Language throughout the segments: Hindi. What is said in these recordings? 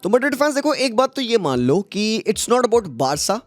तो मैड्रिड फैंस देखो, एक बात तो ये मान लो कि इट्स नॉट अबाउट बारसा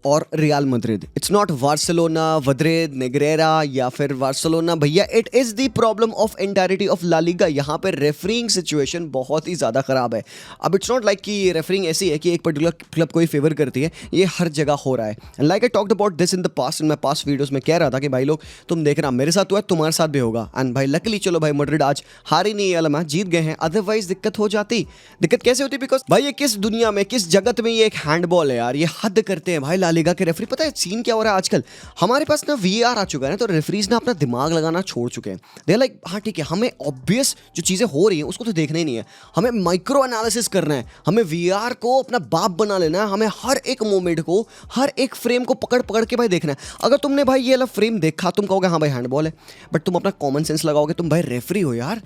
और Real Madrid, it's not Barcelona, वद्रेद, नेग्रेरा या फिर बार्सिलोना भैया, it is the problem of entirety of La Liga. यहाँ पे रेफरिंग सिचुएशन बहुत ही ज़्यादा खराब है। अब इट्स नॉट लाइक कि रेफरिंग ऐसी है कि एक पर्टिकुलर क्लब को ही फेवर करती है, ये हर जगह हो रहा है। And like I talked about this in the past, in my past videos में कह रहा था कि भाई लोग तुम देखना, मेरे साथ हुआ है तुम्हारे साथ भी होगा। एंड भाई लकीली चलो भाई मैड्रिड आज हारी नहीं, वाला मैच जीत गए हैं, अदरवाइज दिक्कत हो जाती। दिक्कत कैसे होती? बिकॉज भाई ये किस दुनिया में, किस जगत में ये एक हैंडबॉल है यार, ये हद करते हैं भाई ला लीगा के रेफरी। पता है सीन क्या हो रहा है आजकल? हमारे पास ना वीआर आ चुका है ना, तो रेफरीज ना अपना दिमाग लगाना छोड़ चुके हैं। दे लाइक हाँ ठीक है, हमें ऑब्वियस जो चीजें हो रही हैं उसको तो देखना ही नहीं है, हमें माइक्रो एनालिसिस करना है, हमें वीआर को अपना बाप बना लेना है, हमें हर एक मोमेंट को, हर एक फ्रेम को पकड़ पकड़ के भाई देखना है। अगर तुमने भाई ये वाला फ्रेम देखा, तुम कहोगे हाँ भाई हैंडबॉल है, बट तुम अपना कॉमन सेंस लगाओगे, तुम भाई रेफरी हो यार,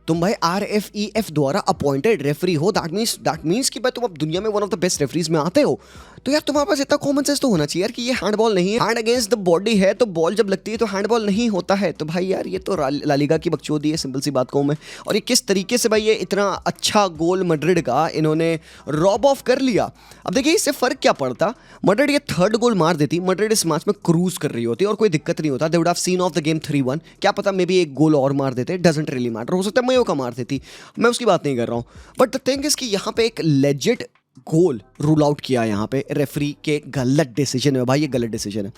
तुम भाई RFEF द्वारा अपॉइंटेड रेफरी हो। दैट मीन्स कि भाई तुम अब दुनिया में one of the best referees में आते हो, तो यार तुम्हारे पास इतना कॉमन सेंस तो होना चाहिए यार कि ये हैंडबॉल नहीं है, हैंड अगेंस्ट द बॉडी है, तो बॉल जब लगती है तो हैंडबॉल नहीं होता है। तो भाई यार ये तो ला लीगा की बकचोदी है, सिंपल सी बात कहूँ मैं। और ये किस तरीके से भाई ये इतना अच्छा गोल मैड्रिड का इन्होंने रॉब ऑफ कर लिया। अब देखिए इससे फर्क क्या पड़ता, मैड्रिड ये थर्ड गोल मार देती, मैड्रिड इस मैच में क्रूज कर रही होती और कोई दिक्कत नहीं होता, they would have seen of the game 3-1। क्या पता मे बी एक गोल और मार देते, डजंट रियली मैटर, हो सकता है मयो का मार देती, मैं उसकी बात नहीं कर रहा हूं। बट द थिंग इज कि यहां पे एक लेजिट गोल रूल आउट किया यहाँ पे रेफरी के गलत डिसीजन है। भाई ये गलत डिसीजन है।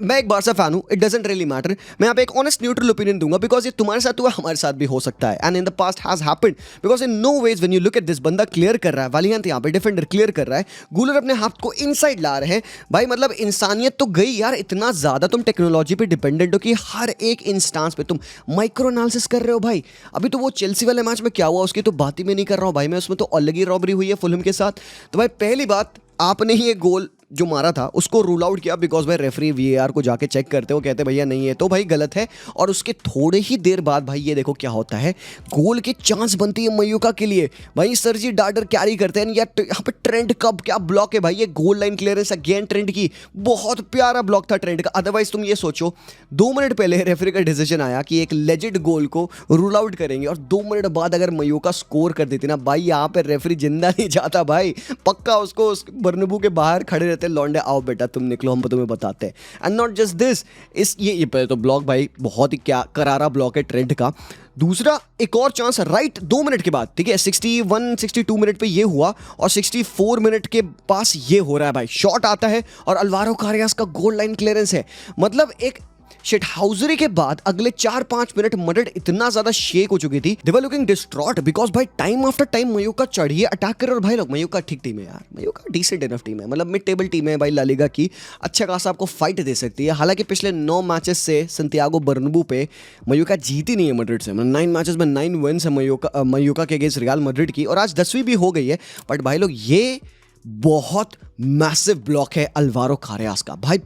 मैं एक बारसा फैन हूँ, इट डजंट रियली मैटर, मैं यहाँ पे एक ऑनेस्ट न्यूट्रल ओपिनियन दूंगा, बिकॉज ये तुम्हारे साथ हुआ, हमारे साथ भी हो सकता है, and in the past has happened, because in no ways when you look at this, बंदा क्लियर कर रहा है, वालियांत यहाँ पे डिफेंडर क्लियर कर रहा है, गूलर अपने हाथ को इनसाइड ला रहे हैं। भाई मतलब इंसानियत तो गई यार, इतना ज्यादा तुम टेक्नोलॉजी पे डिपेंडेंट हो कि हर एक इंस्टांस पे तुम माइक्रो एनालिसिस कर रहे हो। भाई अभी तो वो चेल्सी वाले मैच में क्या हुआ उसकी तो बात ही मैं नहीं कर रहा हूँ भाई, मैं उसमें तो अलग ही रॉबरी हुई है फुलहम के साथ। तो भाई पहली बात, आपने ही एक गोल जो मारा था उसको रूल आउट किया, बिकॉज भाई रेफरी VAR को जाके चेक करते हो, कहते भैया नहीं है, तो भाई गलत है। और उसके थोड़े ही देर बाद भाई ये देखो क्या होता है, गोल की चांस बनती है मयूका के लिए। भाई सर्जी डार्डर कैरी करते हैं यार, यहाँ पे ट्रेंड कब क्या ब्लॉक है भाई, ये goal line clearance again trend की, बहुत प्यारा ब्लॉक था ट्रेंड का। अदरवाइज तुम ये सोचो 2 मिनट पहले रेफरी का डिसीजन आया कि एक लेजिट गोल को रूल आउट करेंगे, और 2 मिनट बाद अगर मयूका स्कोर कर देती ना भाई, यहाँ पे रेफरी जिंदा नहीं जाता भाई, पक्का उसको उस बर्नबू के बाहर खड़े रहते, लौंडे आओ बेटा तुम निकलो, हम तुम्हें बताते हैं। एंड नॉट जस्ट दिस, इस ये पहले तो ब्लॉक भाई बहुत ही क्या करारा ब्लॉक है ट्रेंड का। दूसरा एक और चांस राइट 2 मिनट के बाद, ठीक है 61-62 मिनट पे ये हुआ, और 64 मिनट के पास ये हो रहा है भाई, शॉट आता है और अल्वारो कारियास का गोल लाइन क्लियरेंस है। मतलब एक शिटहाउजरी के बाद अगले 4-5 मिनट मैड्रिड इतना ज्यादा शेक हो चुकी थी, दे वर लुकिंग डिस्ट्रॉट, बिकॉज भाई टाइम आफ्टर टाइम मयूका चढ़िए अटैक कर, और भाई लोग मयूका ठीक टीम है यार, मयूका डिसेंट इनफ टीम है, मतलब मिड टेबल टीम है भाई ला लीगा की, अच्छा खासा आपको फाइट दे सकती है। हालांकि पिछले 9 मैचेस से संतियागो बर्नबू पे मयूका जीती नहीं है मैड्रिड से, मतलब 9 मैचेस में 9 विन्स है मयूका के अगेंस्ट रियल मैड्रिड की, और आज 10वीं भी हो गई है। बट भाई लोग ये बहुत मैसिव ब्लॉक है अल्वारो कारियास का, भाई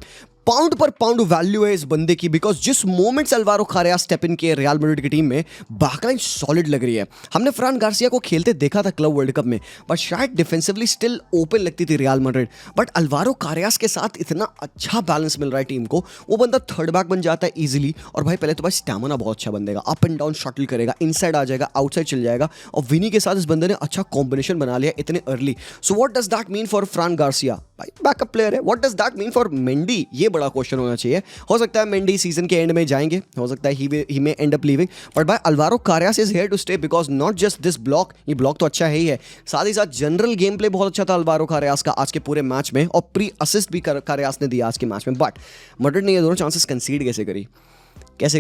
पाउंड पर पाउंड वैल्यू है इस बंदे की, बिकॉज जिस मोमेंट्स अल्वारो कारियास स्टेप इन किए रियल मैड्रिड की टीम में, बैकलाइन सॉलिड लग रही है। हमने फ्रान गार्सिया को खेलते देखा था क्लब वर्ल्ड कप में, बट शायद डिफेंसिवली स्टिल ओपन लगती थी रियल मैड्रिड, बट अल्वारो कारियास के साथ इतना अच्छा बैलेंस मिल रहा है टीम को, वो बंदा थर्ड बैक बन जाता है इजीली। और भाई पहले तो भाई स्टैमिना बहुत अच्छा बंदेगा, अप एंड डाउन शटल करेगा, इनसाइड आ जाएगा, आउटसाइड चल जाएगा, और विनी के साथ इस बंदे ने अच्छा कॉम्बिनेशन बना लिया इतने early. So what does that mean for फ्रान Garcia? भाई बैकअप प्लेयर है। What does that mean for Mendy? ये बड़ा क्वेश्चन होना चाहिए। हो सकता है मेंडी सीजन के एंड में जाएंगे, हो सकता है he may end up leaving, but भाई Alvaro Carreras is here to stay, because not just this block, ये ब्लॉक तो अच्छा है ही है, साथ ही साथ जनरल गेम प्ले बहुत अच्छा था अल्वारो कारियास का आज के पूरे मैच में, और प्री असिस्ट भी कारियास ने दिया आज के मैच में। बट मैड्रिड ने ये दोनों चांसेस कंसीड कैसे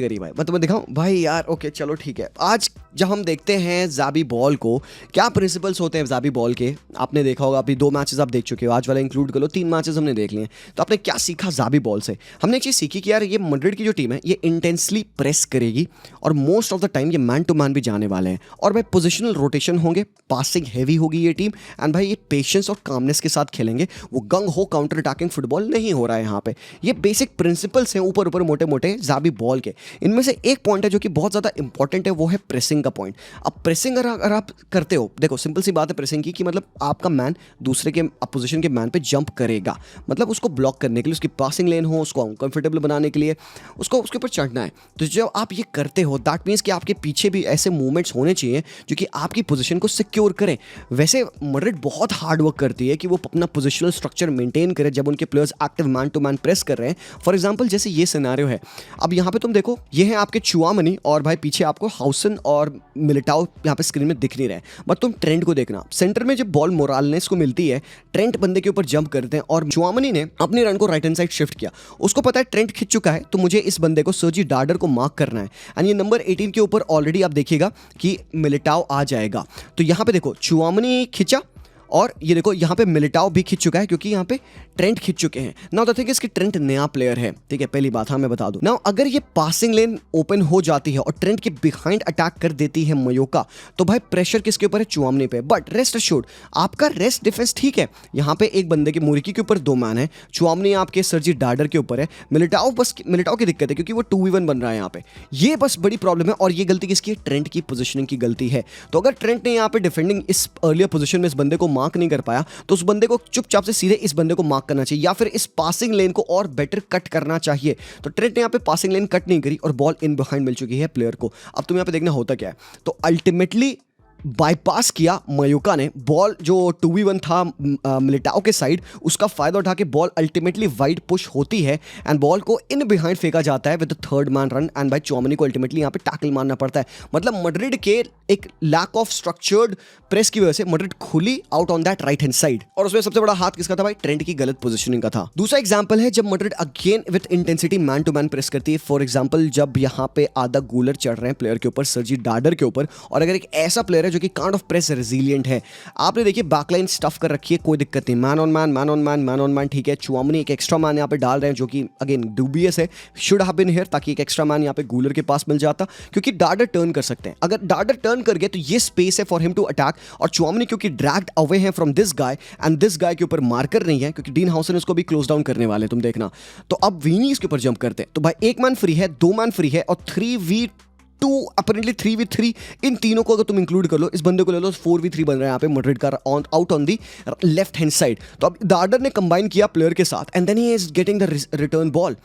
करी भाई, मैं तुम्हें दिखाऊं भाई यार। ओके चलो ठीक है, आज जब हम देखते हैं ज़ाबी बॉल को, क्या प्रिंसिपल्स होते हैं ज़ाबी बॉल के, आपने देखा होगा, अभी 2 मैचेस आप देख चुके हो, आज वाला इंक्लूड कर लो, 3 मैचेस हमने देख लिए। तो आपने क्या सीखा ज़ाबी बॉल से? हमने एक चीज़ सीखी कि यार ये मैड्रिड की जो टीम है ये इंटेंसली प्रेस करेगी, और मोस्ट ऑफ द टाइम ये मैन टू मैन भी जाने वाले हैं, और भाई पोजिशनल रोटेशन होंगे, पासिंग हैवी होगी ये टीम, एंड भाई ये पेशेंस और कामनेस के साथ खेलेंगे, वो गंग हो काउंटर अटैकिंग फुटबॉल नहीं हो रहा है यहाँ पे। ये बेसिक प्रिंसिपल्स हैं ऊपर मोटे मोटे ज़ाबी बॉल के, इनमें से एक पॉइंट है जो कि बहुत ज़्यादा इंपॉर्टेंट है, वो है प्रेसिंग का पॉइंट। अब प्रेसिंग अगर आप करते हो, देखो सिंपल सी बात है प्रेसिंग की, कि मतलब आपका मैन दूसरे के अपोजिशन के मैन पे जंप करेगा, मतलब उसको ब्लॉक करने के लिए, उसकी पासिंग लेन हो, उसको अनकंफर्टेबल बनाने के लिए उसको उसके ऊपर चढ़ना है। तो जब आप ये करते हो दैट मीन्स कि आपके पीछे भी ऐसे मूवमेंट्स होने चाहिए जो कि आपकी पोजीशन को सिक्योर करें। वैसे मैड्रिड बहुत हार्ड वर्क करती है कि वो अपना पोजिशनल स्ट्रक्चर मेंटेन करे जब उनके players active man to man press कर रहे हैं। फॉर एग्जांपल जैसे ये सिनेरियो है, अब यहाँ पे तुम देखो, ये है आपके चुआमनी और भाई पीछे आपको हाउसन और मिलिटाओ यहाँ पे स्क्रीन में दिख नहीं रहे, बट तुम ट्रेंट को देखना, सेंटर में जब बॉल मोरालेस को मिलती है, ट्रेंट बंदे के ऊपर जंप करते हैं और चुआमनी ने अपने रन को राइट हैंड साइड शिफ्ट किया। उसको पता है ट्रेंट खिंच चुका है, तो मुझे इस बंदे को सर्जी डार्डर को मार्क करना है, एंड ये नंबर 18 के ऊपर ऑलरेडी आप देखिएगा कि मिलिटाओ आ जाएगा। तो यहाँ पे देखो चुआमनी खिंचा और ये देखो यहाँ पे मिलिटाओ भी खिंच चुका है क्योंकि यहाँ पे ट्रेंट खिंच चुके हैं। नाउ द थिंग इज कि ट्रेंट नया प्लेयर है, ठीक है, पहली बात हाँ मैं बता दूं। नाउ अगर ये पासिंग लेन ओपन हो जाती है और ट्रेंट के बिहाइंड अटैक कर देती है मयोका, तो भाई प्रेशर किसके ऊपर है? चुआमनी पे। बट रेस्ट अश्योर्ड आपका रेस्ट डिफेंस ठीक है, यहाँ पे एक बंदे के मुरिकी के ऊपर 2 मैन है, चुआमनी आपके सर्जी डार्डर के ऊपर है, मिलिटाओ की दिक्कत है क्योंकि वो 2v1 बन रहा है यहाँ पे, ये बस बड़ी प्रॉब्लम है। और ये गलती किसकी है? ट्रेंट की पोजिशनिंग की गलती है। तो अगर ट्रेंट ने यहाँ पे डिफेंडिंग इस अर्लियर पोजिशन में इस बंदे को मार्क नहीं कर पाया, तो उस बंदे को चुपचाप से सीधे इस बंदे को मार्क करना चाहिए या फिर इस पासिंग लेन को और बेटर कट करना चाहिए। तो ट्रेंट ने यहाँ पे पासिंग लेन कट नहीं करी और बॉल इन बिहाइंड मिल चुकी है प्लेयर को। अब तुम यहाँ पे देखना होता क्या है, तो अल्टीमेटली बाईपास किया मयूका ने बॉल, जो 2v1 था मिलिटाओ के साइड, उसका फायदा उठा के बॉल अल्टीमेटली वाइड पुश होती है एंड बॉल को इन बिहाइंड फेंका जाता है with the third man run, and भाई चुआमनी को अल्टीमेटली यहाँ पे टैकल मारना पड़ता है। मतलब मैड्रिड के एक लैक ऑफ स्ट्रक्चर्ड प्रेस की वजह से मैड्रिड खुली out on that right hand side, और उसमें सबसे बड़ा हाथ किसका था भाई? ट्रेंट की गलत पोजीशनिंग का था। दूसरा एग्जांपल है जब Madrid again with intensity man to man press करती है। फॉर एग्जांपल जब यहाँ पे आधा गूलर चढ़ रहे हैं प्लेयर के ऊपर, सर्जी डार्डर के ऊपर, और अगर एक ऐसा प्लेयर है जो कि काइंड ऑफ प्रेस रेजिलिएंट है, आपने देखिए बैकलाइन स्टफ कर रखी है, कोई दिक्कत नहीं, man on man man on man man on man, ठीक है। चुआमनी एक एक्स्ट्रा मैन यहाँ पे डाल रहे हैं जो कि अगेन डूबियस है, शुड हैव बीन हियर, ताकि एक एक्स्ट्रा मैन यहाँ पे गूलर के पास मिल जाता, क्योंकि डार्डर टर्न कर सकते हैं। अगर डार्डर टर्न कर गए तो ये स्पेस है फॉर हिम टू अटैक, और चुआमनी क्योंकि ड्रैग्ड अवे है from this guy and this guy के ऊपर मार्कर नहीं है, क्योंकि डीन हाउसन इसको भी क्लोज डाउन करने वाले, तुम देखना। तो अब वीनी इसके ऊपर जंप करते हैं, तो भाई एक मैन फ्री है, 2 मैन फ्री है, और 3v2 अपरेंटली 3v3, इन तीनों को अगर तुम इंक्लूड कर लो, इस बंदे को ले लो, 4v3 बन रहा है यहाँ पे मैड्रिड का out on the left hand side. तो अब डार्डर ने कंबाइन किया प्लेयर के साथ and then he is getting the return ball.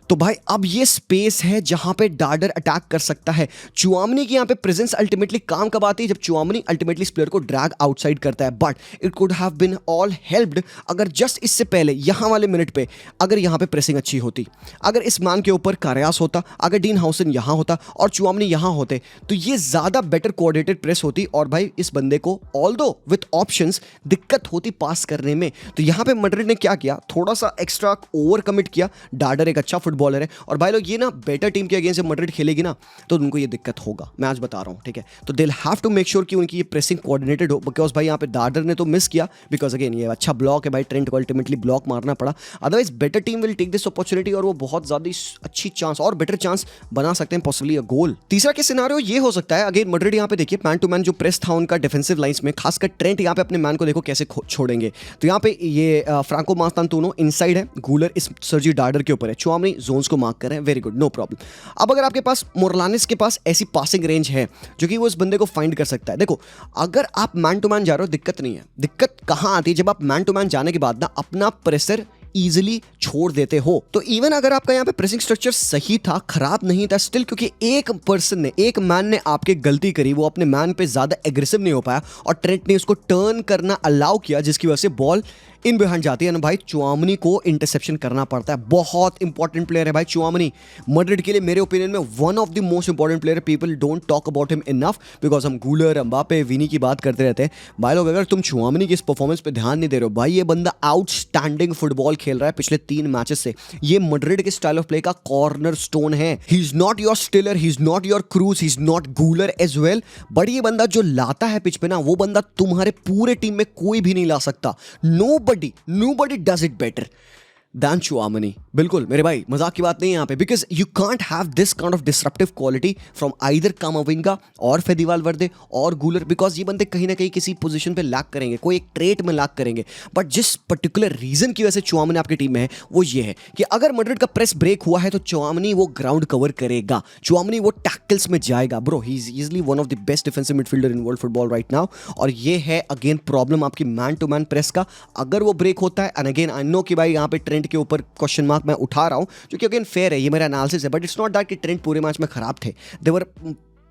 तो भाई अब ये स्पेस है जहां पे डार्डर अटैक कर सकता है। चुआमनी की यहाँ पे प्रेजेंस अल्टीमेटली काम कब आती है? जब चुआमनी अल्टीमेटली इस प्लेयर को ड्रैग आउटसाइड करता है। But it could have been all helped अगर जस्ट इससे पहले यहाँ वाले मिनट पे अगर यहाँ पे प्रेसिंग अच्छी होती, अगर इस मैन के ऊपर कारियास होता, अगर डीन हाउसन यहाँ होता और चुआमनी यहाँ होते, तो ये ज़्यादा बेटर कोऑर्डिनेटेड प्रेस होती, और भाई इस बंदे को ऑल्दो विथ ऑप्शंस दिक्कत होती पास करने में। तो यहाँ पे मैड्रिड ने क्या किया? थोड़ा सा एक्स्ट्रा ओवर कमिट किया। डार्डर एक अच्छा बॉलर है, और भाई लोग ये ना बेटर टीम के अगेंस्ट जब मैड्रिड खेलेगी ना, तो उनको ये दिक्कत होगा, मैं आज बता रहा हूं, ठीक है। तो they have to make sure कि उनकी ये प्रेसिंग कोऑर्डिनेटेड हो, बिकॉज भाई यहाँ पे डार्डर ने तो मिस किया, बिकॉज अगेन ये अच्छा ब्लॉक है भाई, ट्रेंट को अल्टीमेटली ब्लॉक मारना पड़ा। Otherwise better team will take this opportunity और वो बहुत ज्यादा अच्छी चांस और बेटर चांस बना सकते हैं, पॉसिबली अ गोल। तीसरा के सिनेरियो ये हो सकता है, अगेन मैड्रिड यहाँ पे देखिए मैन टू मैन जो प्रेस था उनका डिफेंसिव लाइंस में, खासकर ट्रेंट यहाँ पे अपने मैन को देखो कैसे छोड़ेंगे। तो यहाँ पे ये फ्रांको मास्तांतुनो इनसाइड है, गूलर इस सर्जी डार्डर के ऊपर है, चुआमनी जोन्स को मार्क कर रहे हैं, वेरी गुड, नो प्रॉब्लम। अब अगर आपके पास मोरलानिस के पास ऐसी पासिंग रेंज है जो कि वो इस बंदे को फाइंड कर सकता है, देखो अगर आप मैन टू मैन जा रहे हो दिक्कत नहीं है, दिक्कत कहां आती है? जब आप मैन टू मैन जाने के बाद ना अपना प्रेशर इजिली छोड़ देते हो। तो इवन अगर आपका यहाँ पे प्रेसिंग स्ट्रक्चर सही था, खराब नहीं था, स्टिल क्योंकि एक पर्सन ने, एक मैन ने आपके गलती करी, वो अपने मैन पे ज्यादा एग्रेसिव नहीं हो पाया और ट्रेंट ने उसको टर्न करना अलाउ किया, जिसकी वजह से बॉल इन बिहाइंड जाती है ना भाई, चुआमनी को इंटरसेप्शन करना पड़ता है। बहुत इंपॉर्टेंट प्लेयर है भाई चुआमनी मैड्रिड के लिए, मेरे ओपिनियन में one of the most important player. People don't talk about him enough, because हम गूलर, एम्बापे, विनी की बात करते रहते हैं भाई लोग। अगर तुम चुआमनी की इस परफॉर्मेंस पे ध्यान नहीं दे रहे हो, भाई ये बंदा आउटस्टैंडिंग फुटबॉल खेल रहा है पिछले 3 मैचेस से। ये मैड्रिड के स्टाइल ऑफ प्ले का कॉर्नर स्टोन है। He is not your stiller, he is not your Kroos, he is not Guler as well, but ये बंदा जो लाता है पिच पे ना, वो बंदा तुम्हारे पूरे टीम में कोई भी नहीं ला सकता। Nobody does it better. Than Tchouameni. बिल्कुल मेरे भाई, मजाक की बात नहीं है यहाँ पे, because you can't have this kind of disruptive quality from either कामाविंगा और फेदी वालवर्दे और गूलर, बिकॉज ये बंदे कहीं ना कहीं किसी पोजीशन पे लैक करेंगे, कोई एक ट्रेट में लैक करेंगे। बट जिस पर्टिकुलर रीजन की वजह से चुआमनी आपकी टीम में है वो ये है कि अगर मैड्रिड का प्रेस ब्रेक हुआ है तो चुआमनी वो ग्राउंड कवर करेगा, चुआमनी वो टैकल्स में जाएगा। Bro, he is easily one of the best defensive midfielder in world football right now. और ये है अगेन प्रॉब्लम आपकी मैन टू मैन प्रेस का, अगर वो ब्रेक होता है। एंड अगेन आई नो कि भाई यहाँ पे ट्रेंड के ऊपर क्वेश्चन मार्क मैं उठा रहा हूँ, जो कि अगेन फेयर है, ये मेरा एनालिसिस है, बट इट्स नॉट दैट कि ट्रेंड पूरे मैच में खराब थे। Their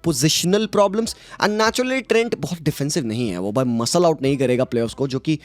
positional problems and naturally Trent बहुत डिफेंसिव नहीं है, वो भाई मसल आउट नहीं करेगा प्लेयर्स को, जो कि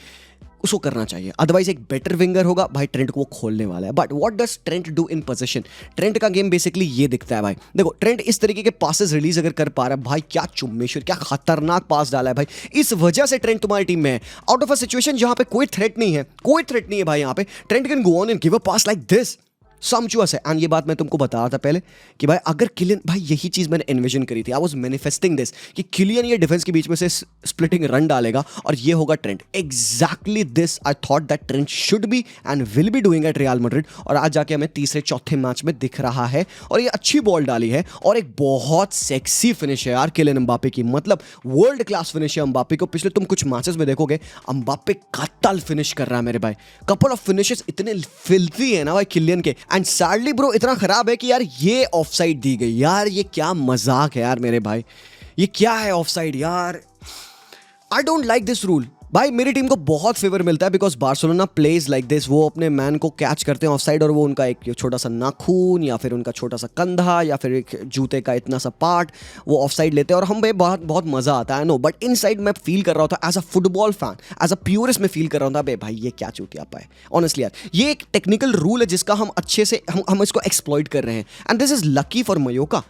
उसको करना चाहिए। अदरवाइज एक बेटर विंगर होगा भाई, ट्रेंट को वो खोलने वाला है। But what does Trent do in position? Trent का गेम बेसिकली ये दिखता है भाई। देखो, ट्रेंट इस तरीके के पासेस रिलीज अगर कर पा रहा है भाई, क्या चुम्मेश्वर, क्या खतरनाक पास डाला है भाई। इस वजह से ट्रेंट तुम्हारी टीम में है। आउट ऑफ अ सिचुएशन जहां पे कोई थ्रेट नहीं है, कोई थ्रेट नहीं है भाई, यहाँ पे Trent can go on and give a pass like this. Sumptuous है। एंड ये बात मैं तुमको बता रहा था पहले कि भाई अगर किलियन, भाई यही चीज मैंने एनविजन करी थी, आई वाज मैनिफेस्टिंग दिस कि किलियन ये डिफेंस के बीच में से स्प्लिटिंग रन डालेगा और ये होगा Trent. Exactly this I thought that Trent should be and will be doing at real Madrid. और आज जाके हमें तीसरे चौथे मैच में दिख रहा है और ये अच्छी बॉल डाली है और एक बहुत सेक्सी फिनिश है यार किलियन एम्बापे की, मतलब वर्ल्ड क्लास फिनिश है एम्बापे को। पिछले तुम कुछ मैचेस में देखोगे एम्बापे कत्ल फिनिश कर रहा है मेरे भाई, कपल ऑफ फिनिशेस इतने फिल्थी है ना भाई किलियन के। एंड सैडली ब्रो इतना खराब है कि यार ये ऑफसाइड दी गई यार, ये क्या मजाक है यार मेरे भाई, ये क्या है ऑफसाइड यार। I don't like this rule भाई। मेरी टीम को बहुत फेवर मिलता है because Barcelona plays like this. वो अपने मैन को कैच करते हैं ऑफसाइड और वो उनका एक छोटा सा नाखून या फिर उनका छोटा सा कंधा या फिर एक जूते का इतना सा पार्ट वो ऑफसाइड लेते हैं और हम भाई बहुत बहुत मजा आता है। नो, बट इनसाइड मैं फील कर रहा था as a football fan, as a purist में फील कर रहा था बे भाई ये क्या चूतिया पाए। ऑनेस्टली यार ये एक टेक्निकल रूल है जिसका हम अच्छे से हम इसको एक्सप्लॉइट कर रहे हैं and this is lucky for Mallorca.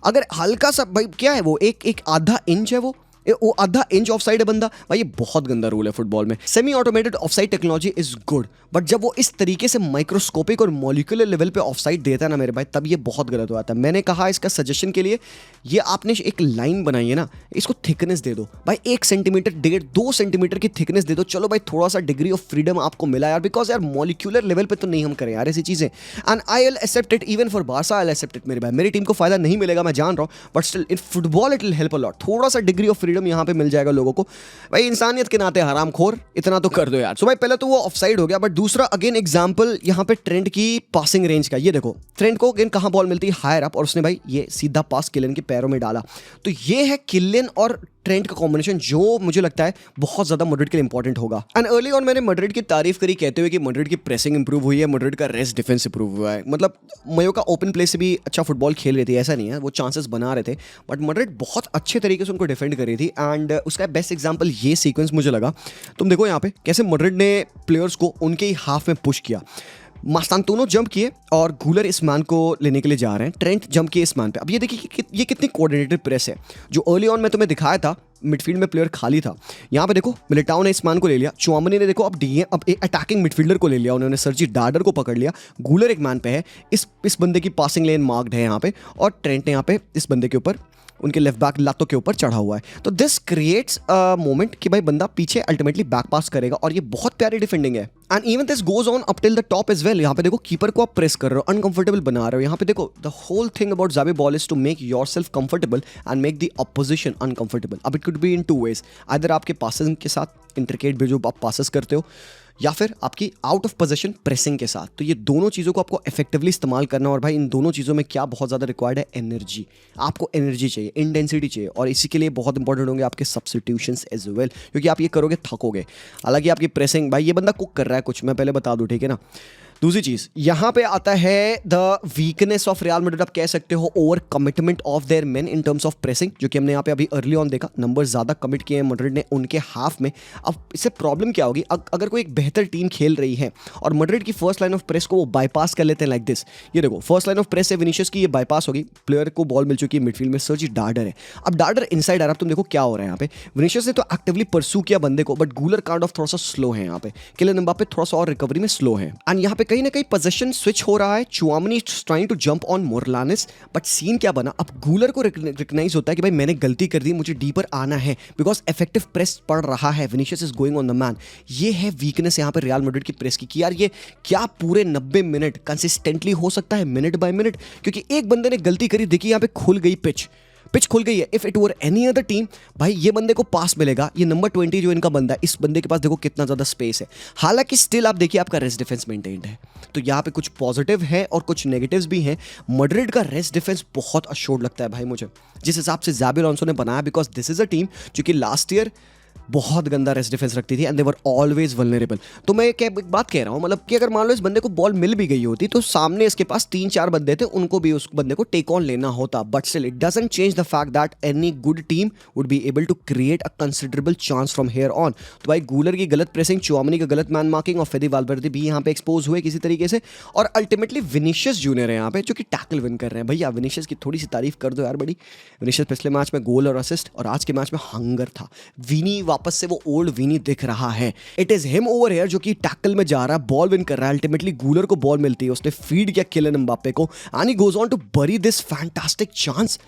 अगर हल्का सा भाई क्या है वो एक आधा इंच है वो आधा इंच ऑफ साइड है बंदा भाई, ये बहुत गंदा रूल है फुटबॉल में। Semi automated offside technology is good, but जब वो इस तरीके से माइक्रोस्कोपिक और मॉलिक्यूलर लेवल पे ऑफसाइड देता है ना मेरे भाई, तब ये बहुत गलत हो जाता है। मैंने कहा इसका सजेशन के लिए, ये आपने एक लाइन बनाई है ना, इसको थिकनेस दे दो भाई, 1 सेंटीमीटर 1.5-2 सेंटीमीटर की थिकनेस दे दो। चलो भाई थोड़ा सा डिग्री ऑफ फ्रीडम आपको मिला यार, बिकॉज यार मॉलिक्यूलर लेवल पे तो नहीं हम करें यार ऐसी चीजें। And I will accept it even for Barca, I will accept it मेरे भाई। मेरी टीम को फायदा नहीं मिलेगा मैं जान रहा हूँ, but still in football it will help a lot. थोड़ा सा डिग्री ऑफ फ्रीडम यहाँ पे मिल जाएगा लोगों को भाई, इंसानियत के नाते हरामखोर इतना तो कर दो यार। सो भाई पहले तो वो ऑफसाइड हो गया, बट दूसरा अगेन एग्जांपल यहाँ पे ट्रेंट की पासिंग रेंज का। ये देखो ट्रेंट को अगेन कहां बॉल मिलती है, हायर अप, और उसने भाई ये सीधा पास किलियन के पैरों में डाला। तो ये है किलियन और ट्रेंट का कॉम्बिनेशन जो मुझे लगता है बहुत ज्यादा मैड्रिड के लिए इंपॉर्टेंट होगा। एंड अर्ली ऑन मैंने मैड्रिड की तारीफ करी कहते हुए कि मैड्रिड की प्रेसिंग इंप्रूव हुई है, मैड्रिड का रेस्ट डिफेंस इंप्रूव हुआ है। मतलब मयोका ओपन प्ले से भी अच्छा फुटबॉल खेल रही थी, ऐसा नहीं है, वो चांसेस बना रहे थे, बट मैड्रिड बहुत अच्छे तरीके से उनको डिफेंड कर रही थी। एंड उसका बेस्ट एग्जाम्पल ये सीक्वेंस मुझे लगा, तुम देखो यहाँ पे कैसे मैड्रिड ने प्लेयर्स को उनके ही हाफ में पुश किया। मास्तांतुनो जंप किए और गूलर इस मैन को लेने के लिए जा रहे हैं, ट्रेंट जंप किए इस मैन पे। अब ये देखिए कि ये कितनी कोऑर्डिनेटेड प्रेस है। जो अर्ली ऑन में तुम्हें दिखाया था मिडफील्ड में प्लेयर खाली था, यहाँ पे देखो मिलिटाओ ने इस मैन को ले लिया, चुआमनी ने देखो अब अटैकिंग मिडफील्डर को ले लिया, उन्होंने सर्जी डार्डर को पकड़ लिया, गूलर एक मैन पे है, इस बंदे की पासिंग लेन मार्क्ड है यहाँ पे, और ट्रेंट ने यहाँ पे इस बंदे के ऊपर उनके लेफ्ट बैक लातों के ऊपर चढ़ा हुआ है। तो दिस क्रिएट्स अ मोमेंट कि भाई बंदा पीछे अल्टीमेटली बैक पास करेगा, और ये बहुत प्यारी डिफेंडिंग है। And even this goes on up till the top as well. यहाँ पे देखो कीपर को आप प्रेस कर रहे हो, अनकंफर्टेबल बना रहे हो। यहाँ पे देखो द होल थिंग अबाउट ज़ावी ball is to make yourself comfortable and make the opposition uncomfortable. अब it could be in 2 ways, either आपके पासेस के साथ इंट्रिकेट भी जो आप पासेस करते हो, या फिर आपकी आउट ऑफ पोजीशन प्रेसिंग के साथ। तो ये दोनों चीज़ों को आपको इफेक्टिवली इस्तेमाल करना, और भाई इन दोनों चीज़ों में क्या बहुत ज़्यादा रिक्वायर्ड है, एनर्जी। आपको एनर्जी चाहिए, इंटेंसिटी चाहिए, और इसी के लिए बहुत इंपॉर्टेंट होंगे आपके सब्स्टिट्यूशंस एज वेल, क्योंकि आप ये करोगे थकोगे। हालांकि आपकी प्रेसिंग, भाई ये बंदा कुक कर रहा है कुछ, मैं पहले बता दूं, ठीक है ना। दूसरी चीज़ यहाँ पे आता है the weakness of real Madrid, आप कह सकते हो over commitment of their main in terms of pressing, जो कि हमने यहाँ पे अभी अर्ली ऑन देखा, नंबर ज़्यादा कमिट किए हैं मैड्रिड ने उनके हाफ में। अब इससे प्रॉब्लम क्या होगी, अगर कोई एक बेहतर टीम खेल रही है और मैड्रिड की फर्स्ट लाइन ऑफ प्रेस को वो बाईपास कर लेते हैं लाइक दिस। ये देखो फर्स्ट लाइन ऑफ प्रेस से विनीशियस की ये बाईपास होगी, प्लेयर को बॉल मिल चुकी है मिडफील्ड में, सर्जी डार्डर है। अब डार्डर इनसाइड आ रहा है, अब तुम देखो क्या हो रहा है यहाँ पे, विनीशियस ने तो एक्टिवली परसू किया बंदे को, बट गूलर काइंड ऑफ थोड़ा सा स्लो है यहाँ पे, किलियन एम्बापे थोड़ा सा और रिकवरी में स्लो है। एंड यहाँ पे कहीं ना कहीं पोजीशन स्विच हो रहा है, Tchouameni trying to jump on Morlanes, but scene क्या बना, अब गूलर को रिकग्नाइज होता है कि भाई मैंने गलती कर दी, मुझे डीपर आना है बिकॉज इफेक्टिव प्रेस पड़ रहा है, Vinicius is going on the man. ये है वीकनेस यहाँ पे रियल मैड्रिड की प्रेस की, यार ये क्या पूरे 90 मिनट कंसिस्टेंटली हो सकता है मिनट बाय मिनट, क्योंकि एक बंदे ने गलती करी, देखिए यहाँ पे खुल गई पिच खुल गई है। If it were any other team, भाई ये बंदे को पास मिलेगा, ये नंबर 20 जो इनका बंदा है, इस बंदे के पास देखो कितना ज्यादा स्पेस है। हालांकि स्टिल आप देखिए आपका रेस्ट डिफेंस मेंटेन्ड है, तो यहाँ पे कुछ पॉजिटिव है और कुछ नेगेटिव्स भी हैं। मैड्रिड का रेस्ट डिफेंस बहुत अश्योर्ड लगता है भाई मुझे, जिस हिसाब से ज़ाबी अलोंसो ने बनाया, because this is a team जो कि लास्ट ईयर बहुत गंदा रेस्ट डिफेंस रखती थी and they were always vulnerable. तो मैं क्या एक बात कह रहा हूँ, मतलब कि अगर मान लो इस बंदे को बॉल मिल भी गई होती तो सामने इसके पास 3-4 बंदे थे, उनको भी उस बंदे को टेक ऑन लेना होता, but still it doesn't change the fact that any good team would be able to create a considerable chance from here on. तो भाई गूलर की गलत प्रेसिंग, चुआमनी का गलत मैन मार्किंग और फेदी वाल्वर्दे भी यहाँ पे एक्सपोज हुए किसी तरीके से, और अल्टीमेटली विनीशियस जूनियर है यहाँ पे जो कि टैकल विन कर रहे हैं। भैया विनीशियस की थोड़ी सी तारीफ कर दो यार बड़ी। विनीशियस पिछले मैच में गोल और असिस्ट, और आज के मैच में हंगर था। विनी वापस से वो ओल्ड विनी दिख रहा है। It is him over here जो कि टैकल में जा रहा है, बॉल विन कर रहा है। अल्टीमेटली गूलर को बॉल मिलती है, उसने फीड किया किलियन एम्बाप्पे को and he goes on to bury this fantastic chance.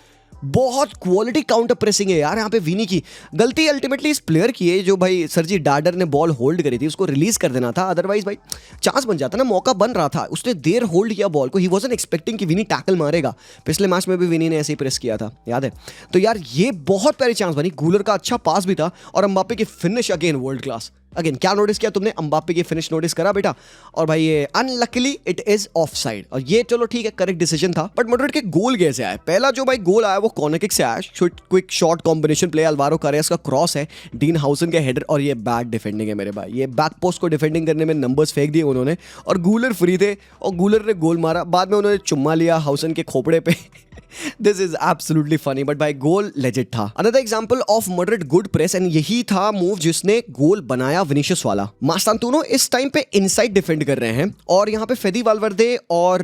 बहुत क्वालिटी काउंटर प्रेसिंग है यार यहाँ पे। विनी की गलती अल्टीमेटली इस प्लेयर की है, जो भाई सरजी डाडर ने बॉल होल्ड करी थी, उसको रिलीज कर देना था, अदरवाइज भाई चांस बन जाता ना, मौका बन रहा था। उसने देर होल्ड किया बॉल को, ही वाजंट एक्सपेक्टिंग कि विनी टैकल मारेगा। पिछले मैच में भी विनी ने ऐसे ही प्रेस किया था, याद है। तो यार ये बहुत प्यारी चांस बनी, गूलर का अच्छा पास भी था और एम्बाप्पे की finish again world class. Again क्या नोटिस किया तुमने, एम्बाप्पे की फिनिश नोटिस करा बेटा। और भाई ये unluckily it is of side, और ये चलो ठीक है करेक्ट डिसीजन था। बट मैड्रिड के गोल कैसे आए? पहला जो भाई गोल आया वो कॉर्नर किक से आया, quick short combination play, Alvaro Carreras का क्रॉस है, डीन हाउसन का हेडर, और ये बैड डिफेंडिंग है मेरे भाई। ये बैक पोस्ट को डिफेंडिंग करने में नंबर्स फेंक दिए उन्होंने, और गूलर फ्री थे और गूलर ने गोल मारा। बाद में उन्होंने चुम्मा लिया हाउसन के खोपड़े पे। This is absolutely funny, but भाई गोल लेजिट था। Another example of Madrid good press, and यही था मूव जिसने गोल बनाया विनीशियस वाला। मास्तांतुनो इस टाइम पे इनसाइड डिफेंड कर रहे हैं, और यहाँ पे फेदी वाल्वर्दे और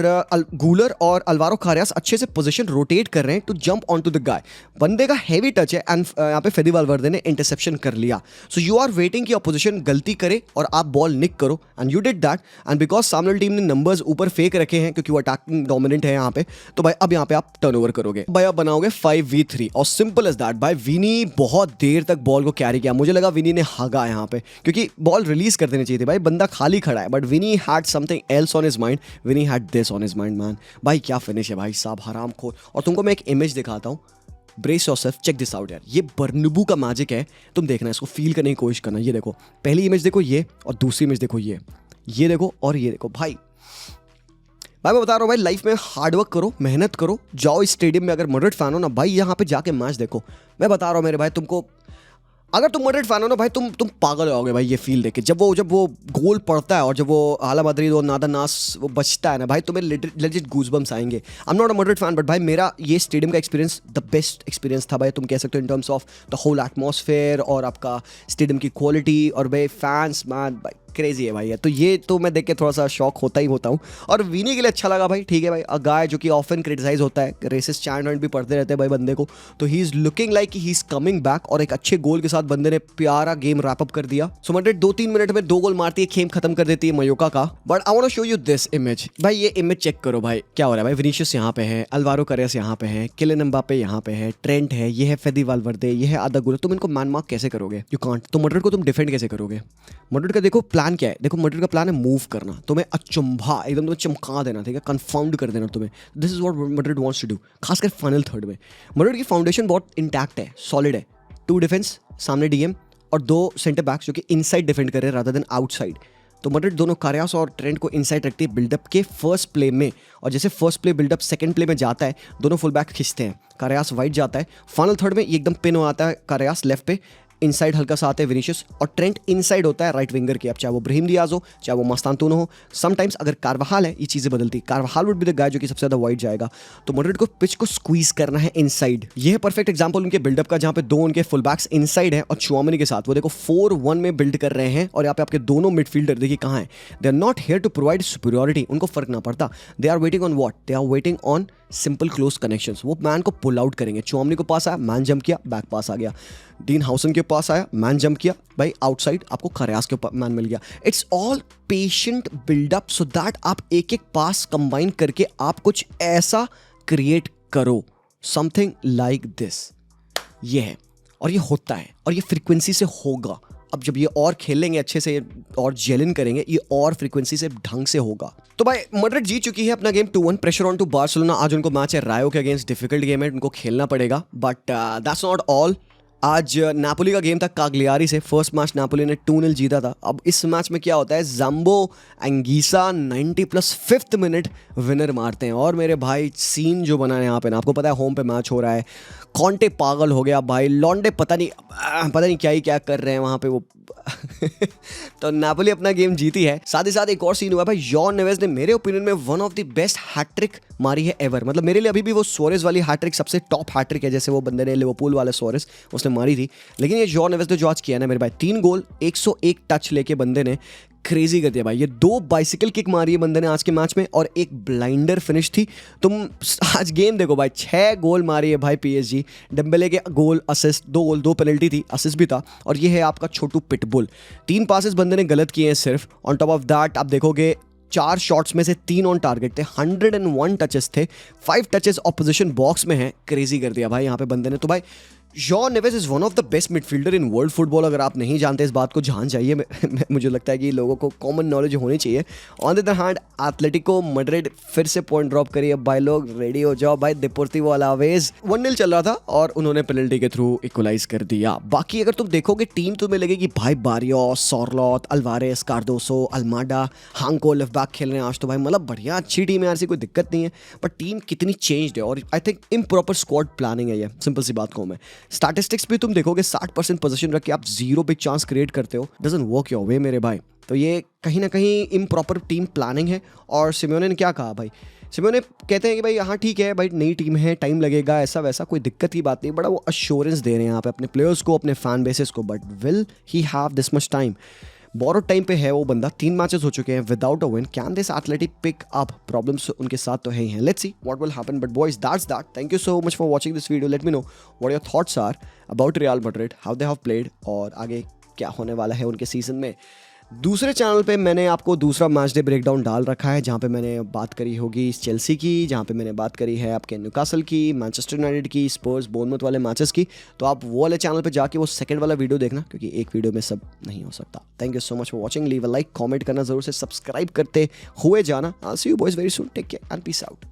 गूलर और अल्वारो कारेस अच्छे से पोजीशन रोटेट कर रहे हैं to jump on to the guy. बंदे का हैवी टच है एंड यहाँ पे फेदी वाल्वर्दे ने इंटरसेप्शन कर लिया। सो यू आर वेटिंग कि अपोजिशन गलती करे और आप बॉल निक करो, and you did that. And because सामने टीम ने नंबर्स ऊपर फेंक रखे हैं क्योंकि वो अटैकिंग डोमिनेंट है यहाँ पे, तो भाई अब यहाँ पे आप टर्नओवर करोगे, भाई आप बनाओगे 5v3, और सिंपल एज दैट। भाई विनी बहुत देर तक बॉल को कैरी किया, मुझे लगा विनी ने हगा यहाँ पे, क्योंकि बॉल रिलीज कर देनी चाहिए थी। भाई बंदा खाली खड़ा है, but Vini had something else on his mind, Vini had this on his mind man. भाई क्या फिनिश है भाई साहब, हराम खोर। और तुमको मैं एक इमेज दिखाता हूँ, brace yourself, check this out यार। ये बर्नबू का मैजिक है, तुम देखना, इसको फील करने की कोशिश करना। ये देखो पहली इमेज देखो ये, और दूसरी इमेज देखो ये देखो, और ये देखो। भाई मैं बता रहा हूँ भाई, लाइफ में हार्डवर्क करो, मेहनत करो, जाओ इस स्टेडियम में। अगर मैड्रिड फैन हो ना भाई, यहाँ पे जाके मैच देखो। मैं बता रहा हूँ मेरे भाई तुमको, अगर तुम मैड्रिड फैन हो ना भाई, तुम पागल होगे भाई ये फील देख के। जब वो गोल पड़ता है और जब वो आला मद्रिद और नादा नास वो बचता है ना भाई, तुम्हें लेजिट गूज़बम्स आएंगे। I am not a Madrid fan, but भाई मेरा ये स्टेडियम का एक्सपीरियंस द बेस्ट एक्सपीरियंस था भाई। तुम कह सकते हो in terms of the whole atmosphere और आपका स्टेडियम की क्वालिटी, और भाई फैंस मैन भाई क्रेजी है भाई है। तो ये तो मैं देख के थोड़ा सा शॉक होता ही होता हूँ। और विनी के लिए अच्छा लगा भाई, ठीक है भाई, अ गाय जो कि ऑफन क्रिटिसाइज होता है, रेसिस्ट चैंट भी पढ़ते रहते हैं भाई बंदे को, तो he is looking like he is coming back, और एक अच्छे गोल के साथ बंदे ने प्यारा गेम रैप अप कर दिया। सो मैड्रिड 2-3 मिनट में 2 गोल मारती है, खेम खत्म कर देती है मयोका का। But I want to show you this image. भाई ये इमेज चेक करो भाई, क्या हो रहा है भाई। विनीशियस यहाँ पे है, अल्वारो कारेस यहाँ पे है, किलियन एम्बाप्पे यहाँ पे है, ट्रेंट है, ये है फेदी वाल्वर्दे, ये है आदा गूलर। तुम इनको मैन मार्क कैसे करोगे? You can't. तो मैड्रिड को तुम डिफेंड कैसे करोगे? मैड्रिड का देखो प्लान क्या है, देखो मैड्रिड का प्लान है मूव करना, तुम्हें अचंभा एकदम तुम्हें चमका देना, ठीक है, कंफाउंड कर देना तुम्हें। This is what Madrid wants to do, खासकर फाइनल थर्ड में। मैड्रिड की फाउंडेशन बहुत इंटैक्ट है, सॉलिड है। 2 डिफेंस सामने डीएम, और 2 सेंटर बैक्स जो कि इनसाइड डिफेंड कर रहे हैं रादर देन आउटसाइड। तो मैड्रिड दोनों कारेस और ट्रेंट को इनसाइड रखती है बिल्डअप के फर्स्ट प्ले में, और जैसे first play buildup second play में जाता है, दोनों फुल बैक खींचते हैं, कारेस वाइड जाता है, फाइनल थर्ड में एकदम पिन हो आता है कारेस लेफ्ट पे, इनसाइड हल्का सा आते हैं विनीशियस, और ट्रेंट इनसाइड होता है राइट विंगर के। अब चाहे वो ब्राहिम डियाज हो, चाहे वो मास्तांतुनो हो, समटाइम्स अगर कार्वाहाल है, ये चीज़ें बदलती। कार्वाहाल वुड बी द गाय जो कि सबसे ज़्यादा वाइड जाएगा। तो मैड्रिड को पिच को स्क्वीज करना है इनसाइड। ये है परफेक्ट एग्जांपल उनके बिल्डअप का, जहाँ पे 2 उनके फुल बैक्स इनसाइड है, और चुआमनी के साथ वो देखो 4-1 में बिल्ड कर रहे हैं। और यहाँ पे आपके दोनों मिडफील्डर देखिए कहाँ है, they are not here to provide superiority, उनको फर्क ना पड़ता। They are waiting on what, they are waiting on simple close connections, वो मैन को पुल आउट करेंगे। चौमनी को पास आया, मैन जंप किया, बैक पास आ गया। डीन हाउसन के पास आया, मैन जंप किया, भाई आउटसाइड आपको खरियास के ऊपर मैन मिल गया। It's all patient buildup so that आप एक एक पास कंबाइन करके आप कुछ ऐसा क्रिएट करो, समथिंग लाइक दिस। ये है और ये होता है और ये फ्रीक्वेंसी से होगा। अब जब ये और खेलेंगे अच्छे से और जेलिन करेंगे, ये और फ्रीक्वेंसी से ढंग से होगा। तो भाई मैड्रिड जीत चुकी है अपना game 2-1, pressure on to Barcelona. आज उनको मैच है रायो के अगेंस्ट, डिफिकल्ट गेम है, उनको खेलना पड़ेगा, बट दैट्स नॉट ऑल। आज नापोली का गेम था काग्लियारी से, फर्स्ट मैच नापोली ने 2-0 जीता था। अब इस मैच में क्या होता है, जाम्बो एंगीसा 90+5 मिनट विनर मारते हैं। और मेरे भाई सीन जो बना है यहाँ पे ना, आपको पता है होम पे मैच हो रहा है, कॉन्टे पागल हो गया भाई, लॉन्डे पता नहीं क्या कर रहे हैं वहाँ पे वो तो नापोली अपना गेम जीती है। साथ ही साथ एक और सीन हुआ भाई, जॉन नेवेस ने मेरे ओपिनियन में one of the best hattrick मारी है एवर। मतलब मेरे लिए अभी भी वो सोरेस वाली हैट्रिक सबसे टॉप हैट्रिक है, जैसे वो बंदे ने लिवरपूल वाले सोरेस उसने मारी थी। लेकिन ये जॉन नेवेस ने जो आज किया ना मेरे भाई, 3 गोल 101 टच लेके बंदे ने क्रेजी कर दिया भाई। ये 2 बाइसिकल किक मारी है बंदे ने आज के मैच में और एक ब्लाइंडर फिनिश थी। तुम आज गेम देखो भाई, 6 गोल मारी है भाई पीएसजी। डेम्बेले के गोल, असिस्ट, 2 गोल, 2 पेनल्टी थी, असिस्ट भी था। और ये है आपका छोटू पिटबुल। 3 पासेस बंदे ने गलत किए हैं सिर्फ। ऑन टॉप ऑफ दैट आप देखोगे 4 शॉट्स में से 3 ऑन टारगेट थे, 101 टचेस थे, 5 टचेस ऑपोजिशन बॉक्स में है। क्रेजी कर दिया भाई यहाँ पे बंदे ने। तो भाई John Neves is one of the best midfielder in world football. अगर आप नहीं जानते इस बात को जान जाइए। मुझे लगता है कि लोगों को कॉमन नॉलेज होनी चाहिए। On the other hand Atletico Madrid फिर से पॉइंट ड्रॉप करिए भाई, लोग रेडी हो जाओ भाई। देपोर्टिवो अलावेज 1-0 चल रहा था और उन्होंने पेनल्टी के थ्रू इक्वलाइज कर दिया। बाकी अगर तुम देखोगे टीम तुम्हें लगेगी भाई Barrios, Sorloth, Alvarez, Cardoso, Almada, Hancko left back खेल रहे हैं आज। तो भाई मतलब बढ़िया अच्छी टीम है यार, कोई दिक्कत नहीं है। बट टीम कितनी चेंज्ड है और I think improper squad planning है ये, सिंपल सी बात कहूँ मैं। स्टैटिस्टिक्स भी तुम देखोगे 60% पोजीशन रख के आप 0 बिग चांस क्रिएट करते हो, डजंट वर्क योर वे मेरे भाई। तो ये कहीं ना कहीं इम्प्रॉपर टीम प्लानिंग है। और सिमोने ने क्या कहा भाई, सिमोने कहते हैं कि भाई हाँ ठीक है भाई, नई टीम है, टाइम लगेगा, ऐसा वैसा कोई दिक्कत की बात नहीं। बड़ा वो अश्योरेंस दे रहे हैं यहाँ पे अपने प्लेयर्स को, अपने फैन बेसिस को। But will he have this much time? Borrowed time पे है वो बंदा, 3 मैचेस हो चुके हैं without a win. Can this Athletic pick up? Problems उनके साथ तो है ही हैं। Let's see what will happen. But boys that's that. Thank you so much for watching this video. Let me know what your thoughts are about Real Madrid, how they have played और आगे क्या होने वाला है उनके सीजन में। दूसरे चैनल पे मैंने आपको दूसरा मैच डे ब्रेकडाउन डाल रखा है, जहाँ पे मैंने बात करी होगी चेल्सी की, जहाँ पे मैंने बात करी है आपके न्यूकासल की, मैनचेस्टर यूनाइटेड की, स्पर्स, बोर्नमथ वाले मैचेस की। तो आप वो वाले चैनल पे जाके वो सेकंड वाला वीडियो देखना, क्योंकि एक वीडियो में सब नहीं हो सकता। Thank you so much for watching. Leave a like, comment करना जरूर से, सब्सक्राइब करते हुए जाना। I see you boys very soon. Take care and peace out.